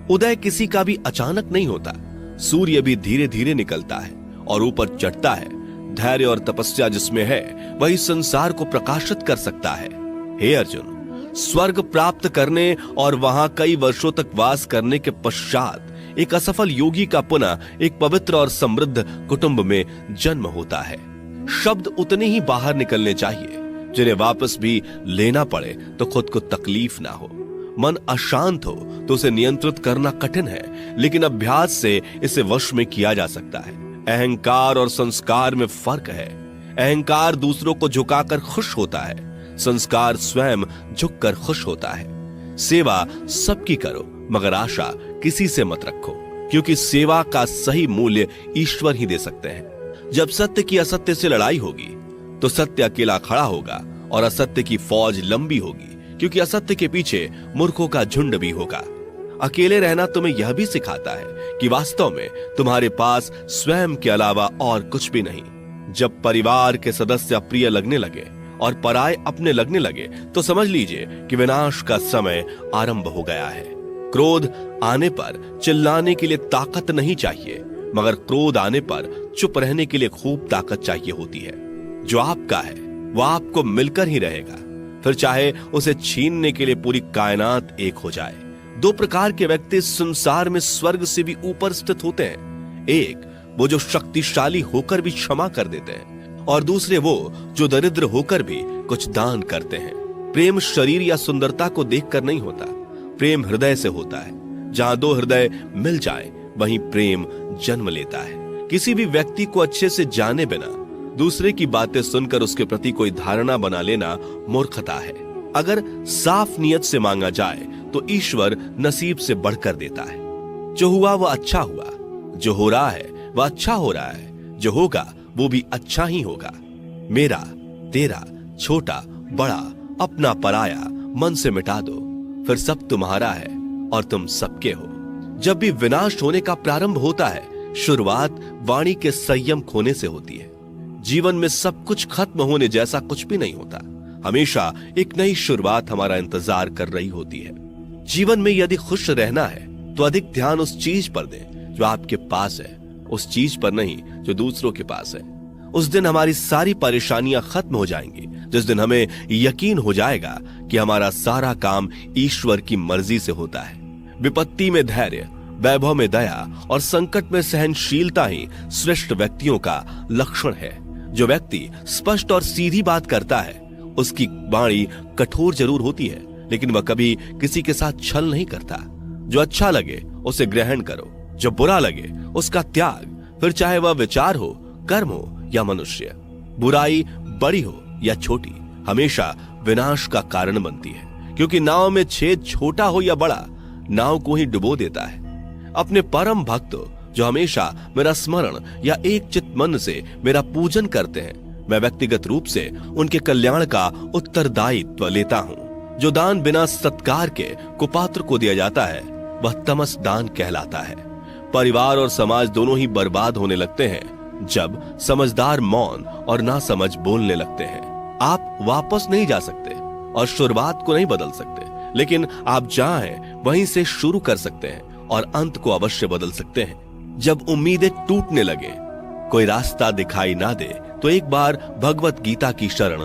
उदय किसी का भी अचानक नहीं होता। सूर्य भी धीरे धीरे निकलता है और ऊपर चढ़ता है। धैर्य और तपस्या जिसमें है वही संसार को प्रकाशित कर सकता है। हे अर्जुन, स्वर्ग प्राप्त करने और वहां कई वर्षों तक वास करने के पश्चात एक असफल योगी का पुनः एक पवित्र और समृद्ध कुटुंब में जन्म होता है। शब्द उतने ही बाहर निकलने चाहिए जिन्हें वापस भी लेना पड़े तो खुद को तकलीफ ना हो। मन अशांत हो तो उसे नियंत्रित करना कठिन है, लेकिन अभ्यास से इसे वश में किया जा सकता है। अहंकार और संस्कार में फर्क है। अहंकार दूसरों को झुकाकर खुश होता है, संस्कार स्वयं झुककर खुश होता है। सेवा सबकी करो, मगर आशा किसी से मत रखो, क्योंकि सेवा का सही मूल्य ईश्वर ही दे सकते हैं। जब सत्य की असत्य से लड़ाई होगी तो सत्य अकेला खड़ा होगा और असत्य की फौज लंबी होगी, क्योंकि असत्य के पीछे मूर्खों का झुंड भी होगा। अकेले रहना तुम्हें यह भी सिखाता है कि वास्तव में तुम्हारे पास स्वयं के अलावा और कुछ भी नहीं। जब परिवार के सदस्य अप्रिय लगने लगे और पराये अपने लगने लगे तो समझ लीजिए कि विनाश का समय आरंभ हो गया है। क्रोध आने पर चिल्लाने के लिए ताकत नहीं चाहिए, मगर क्रोध आने पर चुप रहने के लिए खूब ताकत चाहिए होती है। जो आपका है वह आपको मिलकर ही रहेगा, फिर चाहे उसे छीनने के लिए पूरी कायनात एक हो जाए। दो प्रकार के व्यक्ति संसार में स्वर्ग से भी ऊपर स्थित होते हैं। एक वो जो शक्तिशाली होकर भी क्षमा कर देते हैं, और दूसरे वो जो दरिद्र होकर भी कुछ दान करते हैं। प्रेम शरीर या सुंदरता को देखकर नहीं होता, प्रेम हृदय से होता है। जहां दो हृदय मिल जाए वहीं प्रेम जन्म लेता है। किसी भी व्यक्ति को अच्छे से जाने बिना दूसरे की बातें सुनकर उसके प्रति कोई धारणा बना लेना मूर्खता है। अगर साफ नियत से मांगा जाए तो ईश्वर नसीब से बढ़कर देता है। जो हुआ वह अच्छा हुआ, जो हो रहा है वह अच्छा हो रहा है, जो होगा वो भी अच्छा ही होगा। मेरा, तेरा, छोटा, बड़ा, अपना, पराया मन से मिटा दो, फिर सब तुम्हारा है और तुम सबके हो। जब भी विनाश होने का प्रारंभ होता है, शुरुआत वाणी के संयम खोने से होती है। जीवन में सब कुछ खत्म होने जैसा कुछ भी नहीं होता। हमेशा एक नई शुरुआत हमारा इंतजार कर रही होती है। जीवन में यदि खुश रहना है तो अधिक ध्यान उस चीज पर दें जो आपके पास है, उस चीज पर नहीं जो दूसरों के पास है। उस दिन हमारी सारी परेशानियां खत्म हो जाएंगी, जिस दिन हमें यकीन हो जाएगा कि हमारा सारा काम ईश्वर की मर्जी से होता है। विपत्ति में धैर्य, वैभव में दया और संकट में सहनशीलता ही श्रेष्ठ व्यक्तियों का लक्षण है। जो व्यक्ति स्पष्ट और सीधी बात करता है उसकी वाणी कठोर जरूर होती है, लेकिन वह कभी किसी के साथ छल नहीं करता। जो अच्छा लगे उसे ग्रहण करो, जो बुरा लगे उसका त्याग, फिर चाहे वह विचार हो, कर्म हो या मनुष्य। बुराई बड़ी हो या छोटी हमेशा विनाश का कारण बनती है, क्योंकि नाव में छेद छोटा हो या बड़ा नाव को ही डुबो देता है। अपने परम भक्तों जो हमेशा मेरा स्मरण या एक चित्त मन से मेरा पूजन करते हैं, मैं व्यक्तिगत रूप से उनके कल्याण का उत्तरदायित्व लेता हूँ। जो दान बिना सत्कार के कुपात्र को दिया जाता है वह तमस दान कहलाता है। परिवार और समाज दोनों ही बर्बाद होने लगते हैं जब समझदार मौन और नासमझ बोलने लगते हैं। आप वापस नहीं जा सकते और शुरुआत को नहीं बदल सकते, लेकिन आप जहां हैं वहीं से शुरू कर सकते हैं और अंत को अवश्य बदल सकते हैं। जब उम्मीदें टूटने लगे, कोई रास्ता दिखाई ना दे, तो एक बार भगवत गीता की शरण